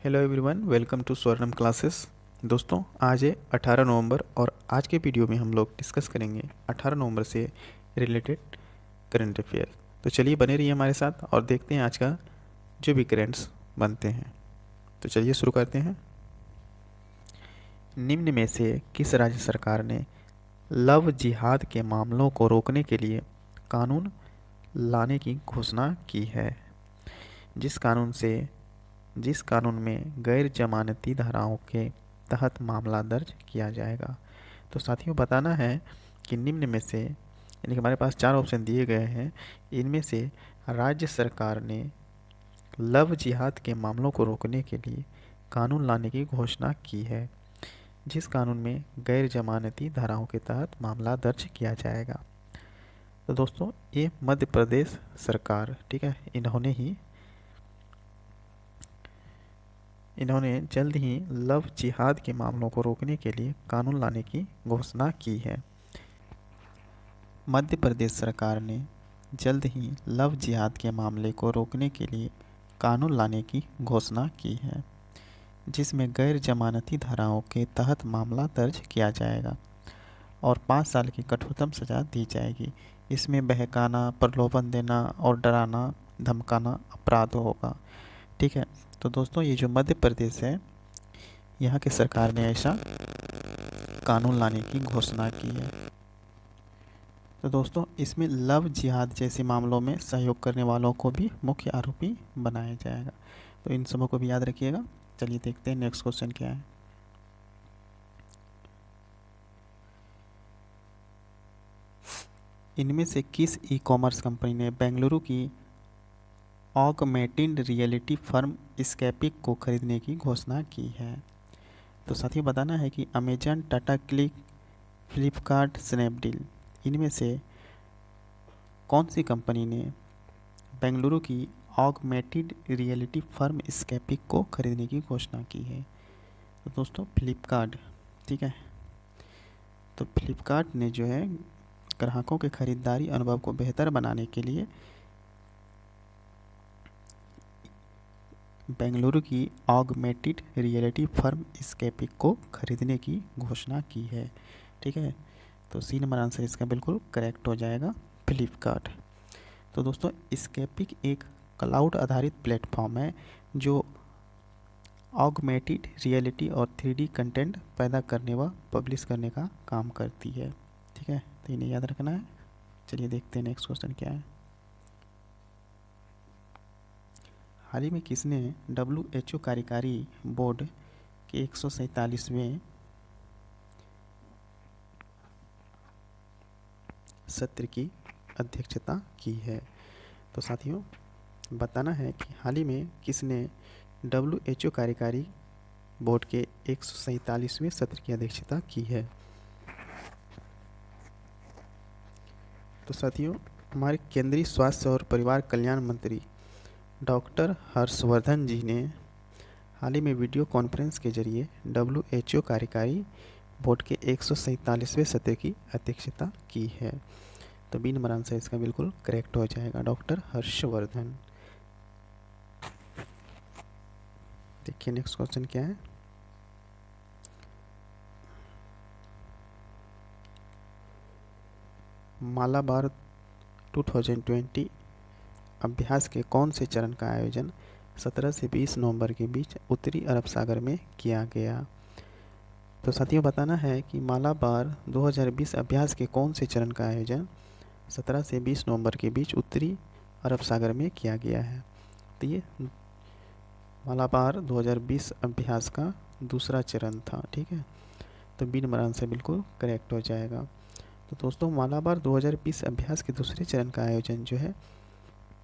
Hello everyone, welcome to Swarnam classes. दोस्तों, आज है 18 नवंबर और आज के वीडियो में हम लोग डिस्कस करेंगे 18 नवंबर से रिलेटेड करंट अफेयर। तो चलिए बने रहिए हमारे साथ और देखते हैं आज का जो भी करंट्स बनते हैं। तो चलिए शुरू करते हैं। निम्न में से किस राज्य सरकार ने लव जिहाद के मामलों को रोकने के लिए कानून लाने की घोषणा की है? जिस कानून में गैर जमानती धाराओं के तहत मामला दर्ज किया जाएगा। तो साथियों, बताना है कि निम्न में से यानी कि हमारे पास 4 ऑप्शन दिए गए हैं। इनमें से राज्य सरकार ने लव जिहाद के मामलों को रोकने के लिए कानून लाने की घोषणा की है, जिस कानून में गैर जमानती धाराओं के तहत मामला दर्ज किया जाएगा। तो दोस्तों, ये मध्य प्रदेश सरकार, ठीक है, इन्होंने जल्द ही लव जिहाद के मामलों को रोकने के लिए कानून लाने की घोषणा की है। मध्य प्रदेश सरकार ने जल्द ही लव जिहाद के मामले को रोकने के लिए कानून लाने की घोषणा की है, जिसमें गैर जमानती धाराओं के तहत मामला दर्ज किया जाएगा और 5 साल की कठोरतम सजा दी जाएगी। इसमें बहकाना, प्रलोभन देना और डराना धमकाना अपराध होगा। ठीक है, तो दोस्तों, ये जो मध्य प्रदेश है, यहाँ की सरकार ने ऐसा कानून लाने की घोषणा की है। तो दोस्तों, इसमें लव जिहाद जैसे मामलों में सहयोग करने वालों को भी मुख्य आरोपी बनाया जाएगा। तो इन सबों को भी याद रखिएगा। चलिए देखते हैं नेक्स्ट क्वेश्चन क्या है। इनमें से किस ई कॉमर्स कंपनी ने बेंगलुरु की ऑगमेंटेड रियलिटी फर्म स्कैपिक को खरीदने की घोषणा की है? तो साथियों, बताना है कि Amazon, Tata click, Flipkart, Snapdeal, इनमें से कौन सी कंपनी ने बेंगलुरु की ऑगमेंटेड रियलिटी फर्म स्कैपिक को खरीदने की घोषणा की है? तो दोस्तों, फ्लिपकार्ट। ठीक है, तो फ्लिपकार्ट ने जो है ग्राहकों के खरीदारी अनुभव को बेहतर बनाने के लिए बेंगलुरु की ऑगमेंटेड रियलिटी फर्म स्कैपिक को खरीदने की घोषणा की है। ठीक है, तो सी नंबर आंसर इसका बिल्कुल करेक्ट हो जाएगा, फ्लिपकार्ट। तो दोस्तों, स्कैपिक एक क्लाउड आधारित प्लेटफॉर्म है जो ऑगमेंटेड रियलिटी और 3D कंटेंट पैदा करने व पब्लिश करने का काम करती है। ठीक है, तो इन्हें याद रखना है। चलिए देखते हैं नेक्स्ट क्वेश्चन क्या है। हाल ही में किसने WHO कार्यकारी बोर्ड के 147वें सत्र की अध्यक्षता की है? तो साथियों, बताना है कि हाल ही में किसने WHO कार्यकारी बोर्ड के 147वें सत्र की अध्यक्षता की है? तो साथियों, हमारे केंद्रीय स्वास्थ्य और परिवार कल्याण मंत्री डॉक्टर हर्षवर्धन जी ने हाल ही में वीडियो कॉन्फ्रेंस के जरिए WHO कार्यकारी बोर्ड के 147वें सत्र की अध्यक्षता की है। तो बी नंबर आंसर इसका बिल्कुल करेक्ट हो जाएगा, डॉक्टर हर्षवर्धन। देखिए नेक्स्ट क्वेश्चन क्या है। मालाबार 2020 अभ्यास के कौन से चरण का आयोजन 17 से 20 नवंबर के बीच उत्तरी अरब सागर में किया गया? तो साथियों, बताना है कि मालाबार 2020 अभ्यास के कौन से चरण का आयोजन 17 से 20 नवंबर के बीच उत्तरी अरब सागर में किया गया है? तो ये मालाबार 2020 अभ्यास का दूसरा चरण था। ठीक है, तो बी नंबर आंसर बिल्कुल करेक्ट हो जाएगा। तो दोस्तों, मालाबार 2020 अभ्यास के दूसरे चरण का आयोजन जो है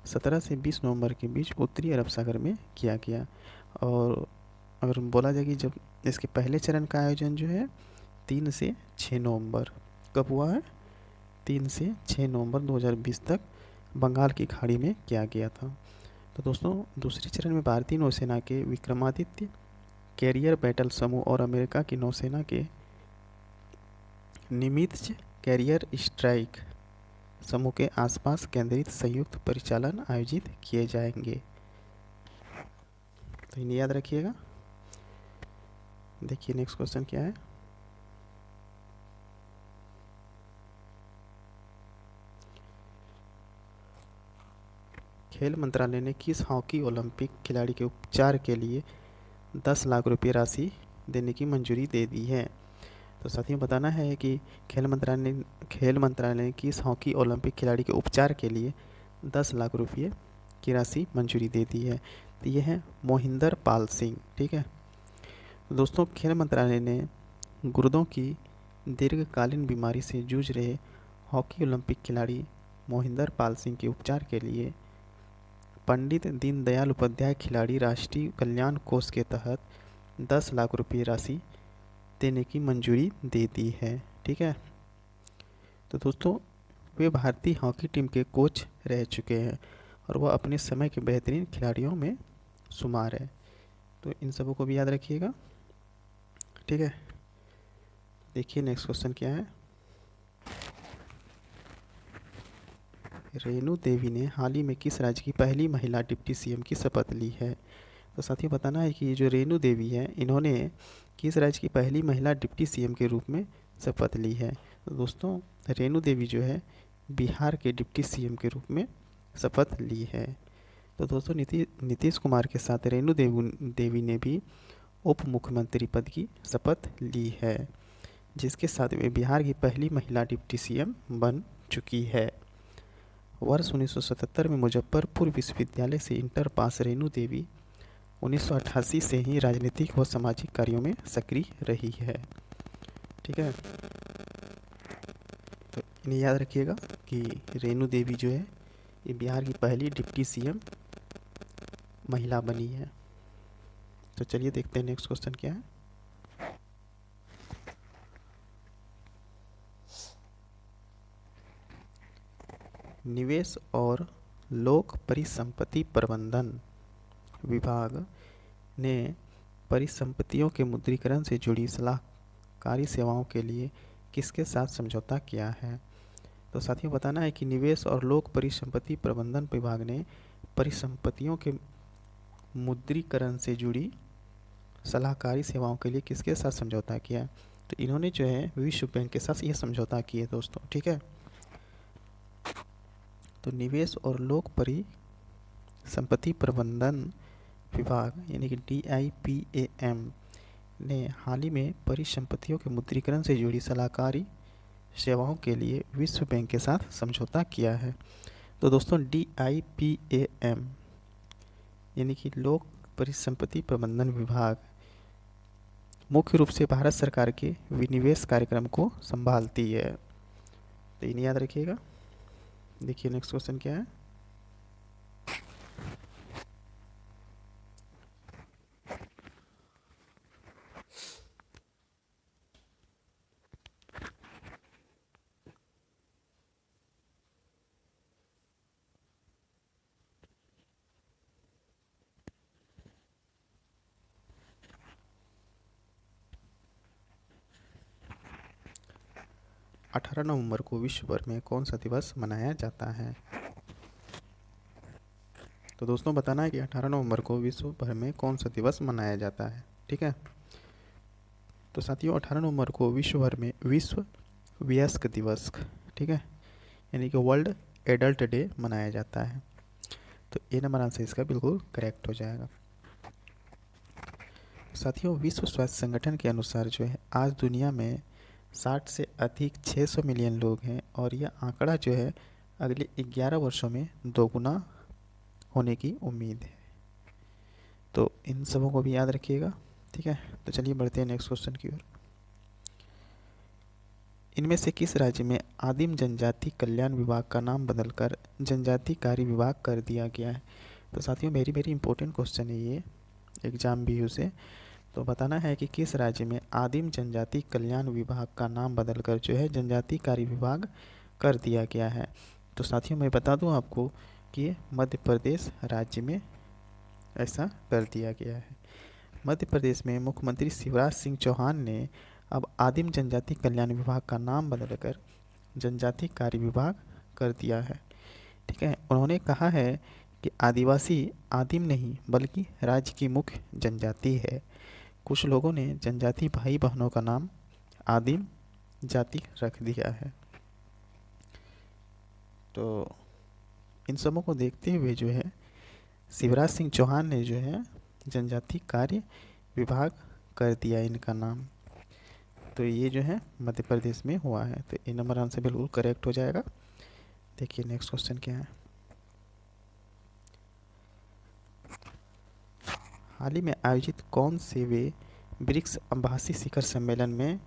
17 से 20 नवंबर के बीच उत्तरी अरब सागर में किया गया। और अगर बोला जाए कि जब इसके पहले चरण का आयोजन जो है 3 से 6 नवंबर कब हुआ है? 3 से 6 नवंबर 2020 तक बंगाल की खाड़ी में किया गया था। तो दोस्तों, दूसरे चरण में भारतीय नौसेना के विक्रमादित्य कैरियर बैटल समूह और अमेरिका की नौसेना के निमित्ज कैरियर स्ट्राइक समूह के आसपास केंद्रित संयुक्त परिचालन आयोजित किए जाएंगे। तो इन्हें याद रखिएगा। देखिए नेक्स्ट क्वेश्चन क्या है। खेल मंत्रालय ने किस हॉकी ओलंपिक खिलाड़ी के उपचार के लिए 10 लाख रुपए राशि देने की मंजूरी दे दी है। तो साथियों बताना है कि खेल मंत्रालय ने किस हॉकी ओलंपिक खिलाड़ी के उपचार के लिए 10 लाख रुपये की राशि मंजूरी दे दी है। तो ये है मोहिंदर पाल सिंह। ठीक है दोस्तों, खेल मंत्रालय ने गुर्दों की दीर्घकालीन बीमारी से जूझ रहे हॉकी ओलंपिक खिलाड़ी मोहिंदर पाल सिंह के उपचार के लिए पंडित दीनदयाल उपाध्याय खिलाड़ी राष्ट्रीय कल्याण कोष के तहत 10 लाख रुपये राशि देने की मंजूरी दे दी है। ठीक है, तो दोस्तों वे भारतीय हॉकी टीम के कोच रह चुके हैं और वह अपने समय के बेहतरीन खिलाड़ियों में शुमार है। तो इन सबों को भी याद रखिएगा। ठीक है, देखिए नेक्स्ट क्वेश्चन क्या है। रेणु देवी ने हाल ही में किस राज्य की पहली महिला डिप्टी सीएम की शपथ ली है। तो साथियों बताना है कि जो रेणु देवी है, इन्होंने किस राज्य की पहली महिला डिप्टी सीएम के रूप में शपथ ली है। तो दोस्तों रेणु देवी जो है बिहार के डिप्टी सीएम के रूप में शपथ ली है। तो दोस्तों नीतीश कुमार के साथ रेणु देवी ने भी उप मुख्यमंत्री पद की शपथ ली है, जिसके साथ वे बिहार की पहली महिला डिप्टी सीएम बन चुकी है। वर्ष 1977 में मुजफ्फरपुर विश्वविद्यालय से इंटर पास रेणु देवी 1988 से ही राजनीतिक व सामाजिक कार्यों में सक्रिय रही है। ठीक है, तो इन्हें याद रखिएगा कि रेणु देवी जो है ये बिहार की पहली डिप्टी सीएम महिला बनी है। तो चलिए देखते हैं नेक्स्ट क्वेश्चन क्या है। निवेश और लोक परिसंपत्ति प्रबंधन विभाग ने परिसंपत्तियों के मुद्रीकरण से जुड़ी सलाहकारी सेवाओं के लिए किसके साथ समझौता किया है। तो साथियों बताना है कि निवेश और लोक परिसंपत्ति प्रबंधन विभाग ने परिसंपत्तियों के मुद्रीकरण से जुड़ी सलाहकारी सेवाओं के लिए किसके साथ समझौता किया। तो इन्होंने जो है विश्व बैंक के साथ ये समझौता किए दोस्तों। ठीक है, तो निवेश और लोक परिसंपत्ति प्रबंधन विभाग यानी कि DIPAM ने हाल ही में परिसंपत्तियों के मुद्रीकरण से जुड़ी सलाहकारी सेवाओं के लिए विश्व बैंक के साथ समझौता किया है। तो दोस्तों DIPAM यानी कि लोक परिसंपत्ति प्रबंधन विभाग मुख्य रूप से भारत सरकार के विनिवेश कार्यक्रम को संभालती है। तो इन्हें याद रखिएगा। देखिए नेक्स्ट क्वेश्चन क्या है। 18 नवंबर को विश्व भर में कौन सा दिवस मनाया जाता है। तो दोस्तों बताना है कि 18 नवंबर को विश्व भर में कौन सा दिवस मनाया जाता है। ठीक है, तो साथियों 18 नवंबर को विश्व भर में विश्व वयस्क दिवस, ठीक है, यानी कि वर्ल्ड एडल्ट डे मनाया जाता है। तो ए नंबर आंसर इसका बिल्कुल करेक्ट हो जाएगा। साथियों विश्व स्वास्थ्य संगठन के अनुसार जो है आज दुनिया में 60 से अधिक 600 मिलियन लोग हैं और यह आंकड़ा जो है अगले 11 वर्षों में दोगुना होने की उम्मीद है। तो इन सबों को भी याद रखिएगा। ठीक है, तो चलिए बढ़ते हैं नेक्स्ट क्वेश्चन की ओर। इनमें से किस राज्य में आदिम जनजाति कल्याण विभाग का नाम बदलकर जनजाति कार्य विभाग कर दिया गया है। तो साथियों वेरी वेरी इंपॉर्टेंट क्वेश्चन है ये एग्जाम भी से। तो बताना है कि किस राज्य में आदिम जनजाति कल्याण विभाग का नाम बदलकर जो है जनजाति कार्य विभाग कर दिया गया है। तो साथियों मैं बता दूं आपको कि मध्य प्रदेश राज्य में ऐसा कर दिया गया है। मध्य प्रदेश में मुख्यमंत्री शिवराज सिंह चौहान ने अब आदिम जनजाति कल्याण विभाग का नाम बदलकर जनजाति कार्य विभाग कर दिया है। ठीक है, उन्होंने कहा है कि आदिवासी आदिम नहीं बल्कि राज्य की मुख्य जनजाति है, कुछ लोगों ने जनजाति भाई बहनों का नाम आदिम जाति रख दिया है। तो इन सबों को देखते हुए जो है शिवराज सिंह चौहान ने जो है जनजाति कार्य विभाग कर दिया इनका नाम। तो ये जो है मध्य प्रदेश में हुआ है। तो ये नंबर आंसर बिल्कुल करेक्ट हो जाएगा। देखिए नेक्स्ट क्वेश्चन क्या है। हाल ही में आयोजित कौन से वे ब्रिक्स आभासी शिखर सम्मेलन में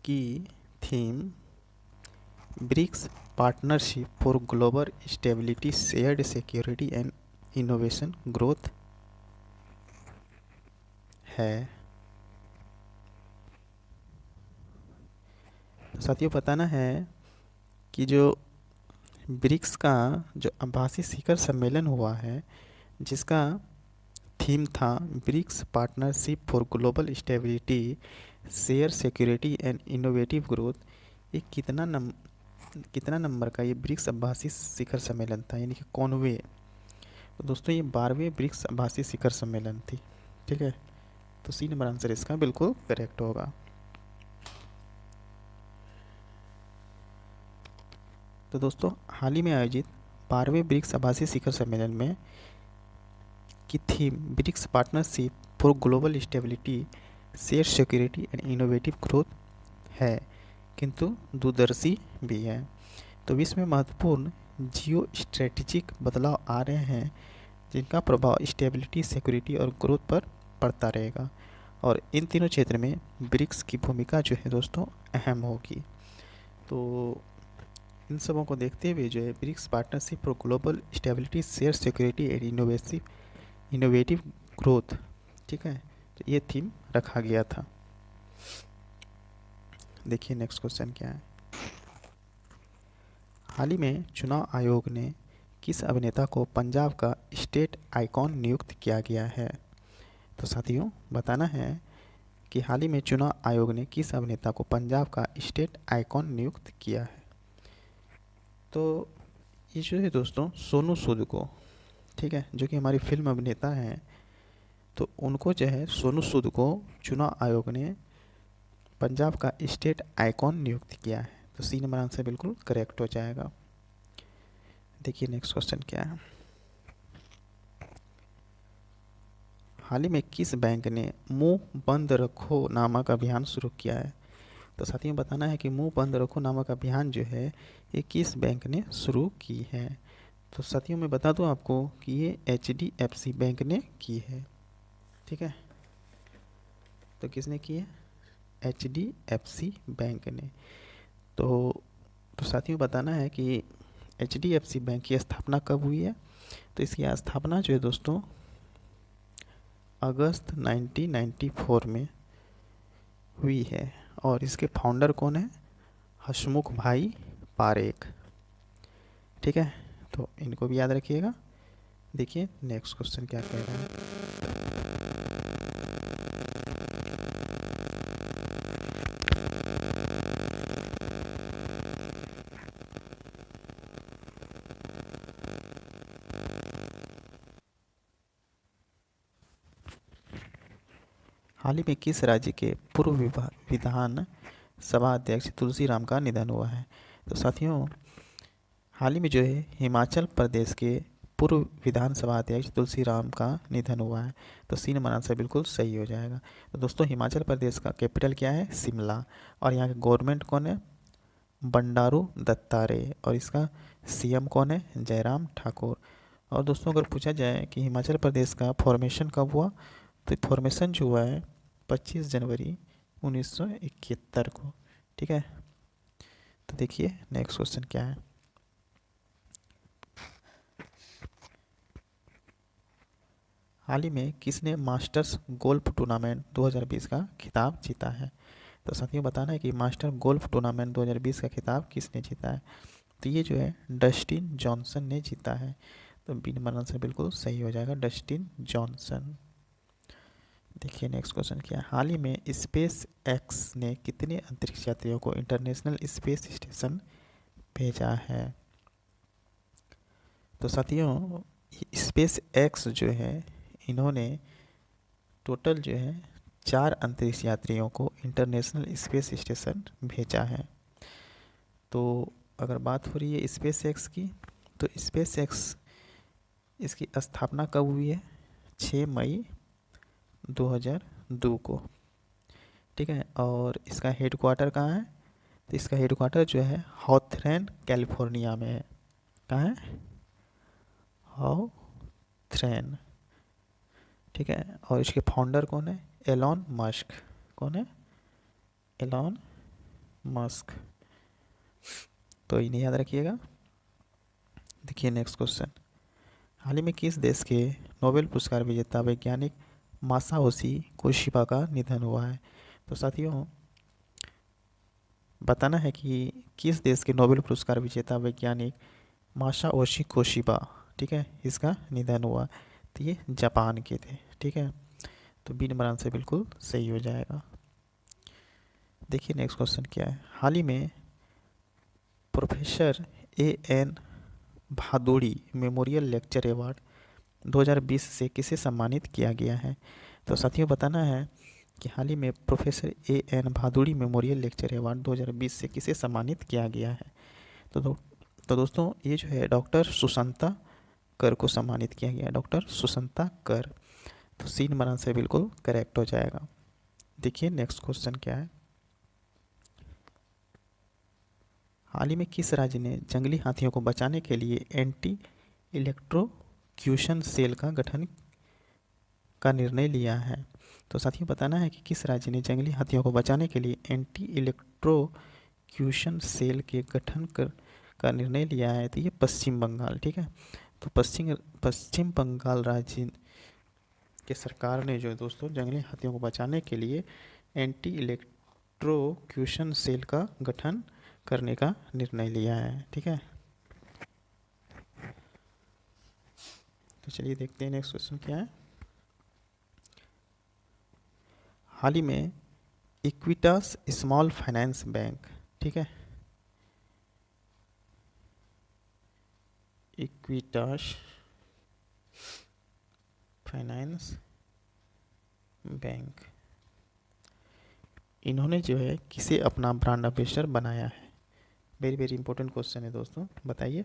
की theme BRICS partnership for global stability shared security and innovation growth है? तो साथियों बताना है कि जो ब्रिक्स का जो आभासी शिखर सम्मेलन हुआ है जिसका थीम था BRICS partnership for global stability share security and innovative growth, ये कितना नंबर का ये ब्रिक्स आभासी शिखर सम्मेलन था, यानी कि कौनवे? तो दोस्तों ये 12वें ब्रिक्स आभासी शिखर सम्मेलन थी। ठीक है, तो सी नंबर आंसर इसका बिल्कुल करेक्ट होगा। तो दोस्तों हाल ही में आयोजित 12वें ब्रिक्स आभासी शिखर सम्मेलन में की theme BRICS partnership for global stability share security and innovative growth है, किंतु दूरदर्शी भी है। तो विश्व में महत्वपूर्ण जियो स्ट्रेटेजिक बदलाव आ रहे हैं जिनका प्रभाव स्टेबिलिटी, सिक्योरिटी और ग्रोथ पर पड़ता रहेगा, और इन तीनों क्षेत्र में ब्रिक्स की भूमिका जो है दोस्तों अहम होगी। तो इन सबों को देखते हुए जो है BRICS partnership for global stability share security and innovative growth, ठीक है, तो ये थीम रखा गया था। देखिए नेक्स्ट क्वेश्चन क्या है। हाल ही में चुनाव आयोग ने किस अभिनेता को पंजाब का स्टेट आइकॉन नियुक्त किया गया है? तो साथियों बताना है कि हाल ही में चुनाव आयोग ने किस अभिनेता को पंजाब का स्टेट आइकॉन नियुक्त किया है? तो ये जो है दोस्तों सोनू सूद को, ठीक है, जो कि हमारी फिल्म अभिनेता हैं, तो उनको जो है सोनू सूद को चुनाव आयोग ने पंजाब का स्टेट आइकॉन नियुक्त किया है। तो सी नंबर आंसर बिल्कुल करेक्ट हो जाएगा। देखिए नेक्स्ट क्वेश्चन क्या है। हाल ही में किस बैंक ने मुंह बंद रखो नामक अभियान शुरू किया है? तो साथियों बताना है कि मुंह बंद रखो नामक अभियान जो है ये किस बैंक ने शुरू की है? तो साथियों मैं बता दूं आपको कि ये HDFC बैंक ने की है। ठीक है, तो किसने की है? HDFC बैंक ने। तो साथियों बताना है कि HDFC बैंक की स्थापना कब हुई है? तो इसकी स्थापना जो है दोस्तों अगस्त 1994 में हुई है, और इसके फाउंडर कौन है? हसमुख भाई पारेख। ठीक है, तो इनको भी याद रखिएगा। देखिए नेक्स्ट क्वेश्चन क्या कह रहा है। हाल ही में किस राज्य के पूर्व विधान सभा अध्यक्ष तुलसीराम का निधन हुआ है? तो साथियों हाल ही में जो है हिमाचल प्रदेश के पूर्व विधानसभा अध्यक्ष तुलसीराम का निधन हुआ है। तो सी नंबर आंसर बिल्कुल सही हो जाएगा। तो दोस्तों हिमाचल प्रदेश का कैपिटल क्या है? शिमला, और यहाँ के गवर्नमेंट कौन है? बंडारू दत्तात्रेय, और इसका CM कौन है? जयराम ठाकुर। और दोस्तों अगर पूछा जाए कि हिमाचल प्रदेश का फॉर्मेशन कब हुआ, तो फॉर्मेशन जो हुआ है 25 जनवरी 1971 को। ठीक है, तो देखिए नेक्स्ट क्वेश्चन क्या है। हाल ही में किसने मास्टर्स गोल्फ टूर्नामेंट 2020 का खिताब जीता है? तो साथियों बताना है कि मास्टर गोल्फ टूर्नामेंट 2020 का खिताब किसने जीता है? तो ये जो है डस्टिन जॉनसन ने जीता है। तो बी नंबर आंसर बिल्कुल सही हो जाएगा, डस्टिन जॉनसन। देखिए नेक्स्ट क्वेश्चन क्या है। हाल ही में स्पेस एक्स ने कितने अंतरिक्ष यात्रियों को इंटरनेशनल स्पेस स्टेशन भेजा है? तो साथियों स्पेस एक्स जो है इन्होंने टोटल जो है 4 अंतरिक्ष यात्रियों को इंटरनेशनल स्पेस स्टेशन भेजा है। तो अगर बात हो रही है स्पेस एक्स की, तो स्पेस एक्स इसकी स्थापना कब हुई है? 6 मई 2002 को, ठीक है। और इसका हेडक्वार्टर कहाँ है? तो इसका हेडक्वार्टर जो है हॉथरन कैलिफोर्निया में है। कहाँ है? हॉथरन, ठीक है। और इसके फाउंडर कौन है? Elon Musk. कौन है? Elon Musk. तो इन्हें याद रखिएगा। देखिए नेक्स्ट क्वेश्चन, हाल ही में किस देश के नोबेल पुरस्कार विजेता वैज्ञानिक मासाओशी कोशिबा का निधन हुआ है? तो साथियों बताना है कि किस देश के नोबेल पुरस्कार विजेता वैज्ञानिक मासाओशी कोशिबा, ठीक है, इसका निधन हुआ। तो ये जापान के थे, ठीक है। तो बी नंबर आंसर बिल्कुल सही हो जाएगा। देखिए नेक्स्ट क्वेश्चन क्या है, हाल ही में professor A.N. Bhaduri memorial lecture award 2020 से किसे सम्मानित किया गया है? तो साथियों बताना है कि हाल ही में professor A.N. Bhaduri memorial lecture award 2020 से किसे सम्मानित किया गया है? तो दोस्तों ये जो है डॉक्टर सुषंता कर को सम्मानित किया गया, डॉक्टर सुषंता कर। तो सी नंबर आंसर बिल्कुल करेक्ट हो जाएगा। देखिए नेक्स्ट क्वेश्चन क्या है, हाल ही में किस राज्य ने जंगली हाथियों को बचाने के लिए एंटी इलेक्ट्रोक्यूशन सेल का गठन का निर्णय लिया है? तो साथियों बताना है कि किस राज्य ने जंगली हाथियों को बचाने के लिए एंटी इलेक्ट्रोक्यूशन सेल के गठन का निर्णय लिया है? तो ये पश्चिम बंगाल, ठीक है। तो पश्चिम बंगाल राज्य के सरकार ने जो है दोस्तों जंगली हाथियों को बचाने के लिए एंटी इलेक्ट्रोक्यूशन सेल का गठन करने का निर्णय लिया है, ठीक है। तो चलिए देखते हैं नेक्स्ट क्वेश्चन क्या है, हाल ही में इक्विटास स्मॉल फाइनेंस बैंक, ठीक है, इक्विटास फाइनेंस बैंक, इन्होंने जो है किसे अपना ब्रांड एम्बेसडर बनाया है? वेरी वेरी इंपॉर्टेंट क्वेश्चन है दोस्तों। बताइए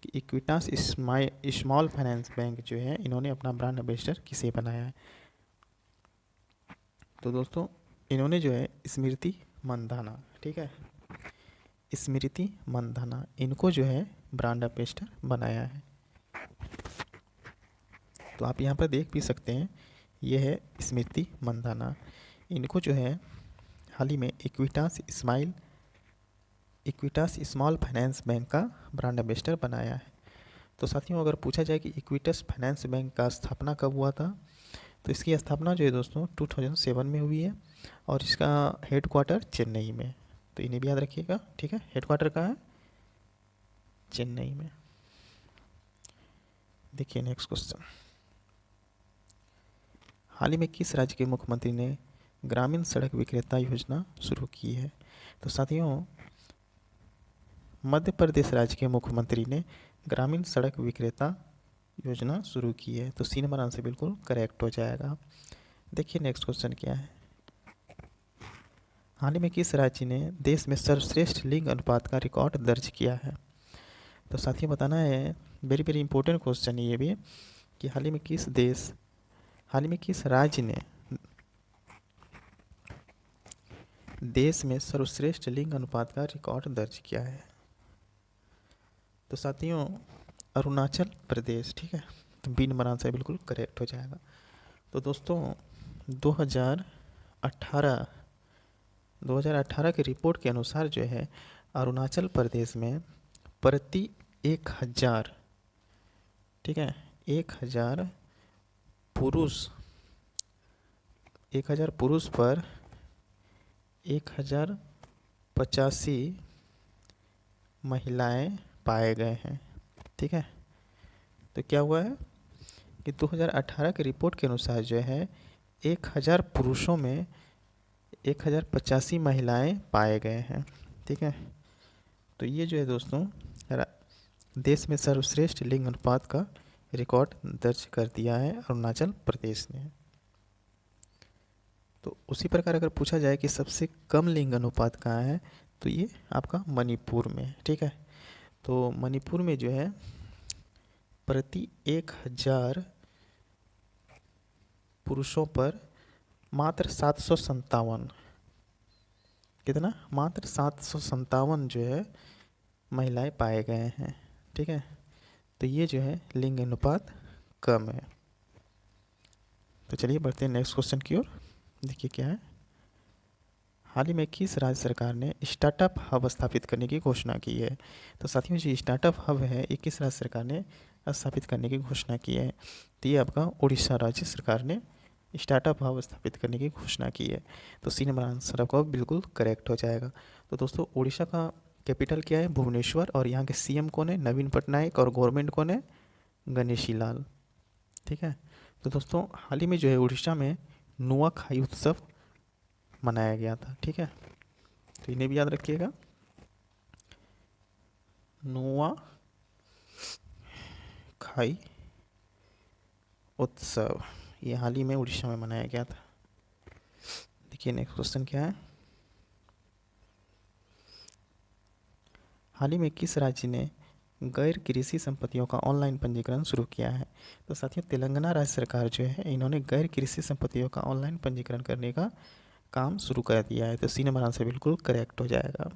कि इक्विटास स्मॉल फाइनेंस बैंक जो है इन्होंने अपना ब्रांड एम्बेसडर किसे बनाया है? तो दोस्तों इन्होंने जो है स्मृति मंदाना, ठीक है, स्मृति मंदाना, इनको जो है ब्रांड एम्बेसडर बनाया है। तो आप यहाँ पर देख भी सकते हैं, ये है स्मृति मंदाना, इनको जो है हाल ही में इक्विटास स्मॉल फाइनेंस बैंक का ब्रांड एम्बेसडर बनाया है। तो साथियों अगर पूछा जाए कि इक्विटास फाइनेंस बैंक का स्थापना कब हुआ था, तो इसकी स्थापना जो है दोस्तों 2007 में हुई है और इसका हेडक्वार्टर चेन्नई में। तो इन्हें भी याद रखिएगा, ठीक है। हेडक्वार्टर कहाँ है? चेन्नई में। देखिए नेक्स्ट क्वेश्चन, हाल ही में किस राज्य के मुख्यमंत्री ने ग्रामीण सड़क विक्रेता योजना शुरू की है? तो साथियों मध्य प्रदेश राज्य के मुख्यमंत्री ने ग्रामीण सड़क विक्रेता योजना शुरू की है। तो सी नंबर आंसर बिल्कुल करेक्ट हो जाएगा। देखिए नेक्स्ट क्वेश्चन क्या है, हाल ही में किस राज्य ने देश में सर्वश्रेष्ठ लिंग अनुपात का रिकॉर्ड दर्ज किया है? तो साथियों बताना है, वेरी वेरी इंपॉर्टेंट क्वेश्चन है ये भी, कि हाल ही में किस राज्य ने देश में सर्वश्रेष्ठ लिंग अनुपात का रिकॉर्ड दर्ज किया है? तो साथियों अरुणाचल प्रदेश, ठीक है। तो बी नंबर आंसर बिल्कुल करेक्ट हो जाएगा। तो दोस्तों 2018 की रिपोर्ट के अनुसार जो है अरुणाचल प्रदेश में प्रति 1000, ठीक है, 1000 पुरुष पर 1085 महिलाएं पाए गए हैं, ठीक है। तो क्या हुआ है कि 2018 की रिपोर्ट के अनुसार जो है 1000 पुरुषों में 1085 महिलाएं पाए गए हैं, ठीक है। तो ये जो है दोस्तों देश में सर्वश्रेष्ठ लिंग अनुपात का रिकॉर्ड दर्ज कर दिया है अरुणाचल प्रदेश ने। तो उसी प्रकार अगर पूछा जाए कि सबसे कम लिंग अनुपात कहाँ है, तो ये आपका मणिपुर में है। ठीक है, तो मणिपुर में जो है प्रति 1000 पुरुषों पर मात्र 757, कितना, मात्र 757 जो है महिलाएं पाए गए हैं। ठीक है, तो ये जो है लिंग अनुपात कम है। तो चलिए बढ़ते हैं नेक्स्ट क्वेश्चन की ओर। देखिए क्या है, हाल ही में किस राज्य सरकार ने स्टार्टअप हब स्थापित करने की घोषणा की है। तो साथियों जो स्टार्टअप हब है ये किस राज्य सरकार ने स्थापित करने की घोषणा की है, तो ये आपका उड़ीसा राज्य सरकार ने स्टार्टअप हब स्थापित करने की घोषणा की है। तो सी नंबर आंसर आपका बिल्कुल करेक्ट हो जाएगा। तो दोस्तों उड़ीसा का कैपिटल क्या है, भुवनेश्वर, और यहाँ के सीएम कौन है, नवीन पटनायक, और गवर्नमेंट कौन है, गणेशी लाल। ठीक है, तो दोस्तों हाल ही में जो है उड़ीसा में नुआखाई उत्सव मनाया गया था। ठीक है, तो इन्हें भी याद रखिएगा, नुआखाई उत्सव ये हाल ही में उड़ीसा में मनाया गया था। देखिए नेक्स्ट क्वेश्चन क्या है, हाल ही में किस राज्य ने गैर कृषि संपत्तियों का ऑनलाइन पंजीकरण शुरू किया है। तो साथियों तेलंगाना राज्य सरकार जो है इन्होंने गैर कृषि संपत्तियों का ऑनलाइन पंजीकरण करने का काम शुरू कर दिया है। तो सी नंबर आंसर बिल्कुल करेक्ट हो जाएगा।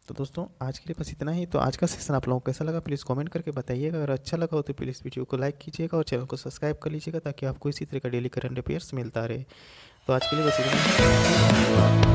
तो दोस्तों आज के लिए बस इतना ही। तो आज का सेशन आप लोगों को कैसा लगा प्लीज़ कमेंट करके बताइएगा। अगर अच्छा लगा हो तो प्लीज़ वीडियो को लाइक कीजिएगा और चैनल को सब्सक्राइब कर लीजिएगा ताकि आपको इसी तरह का डेली करंट अफेयर्स मिलता रहे। तो आज के लिए बस इतना ही।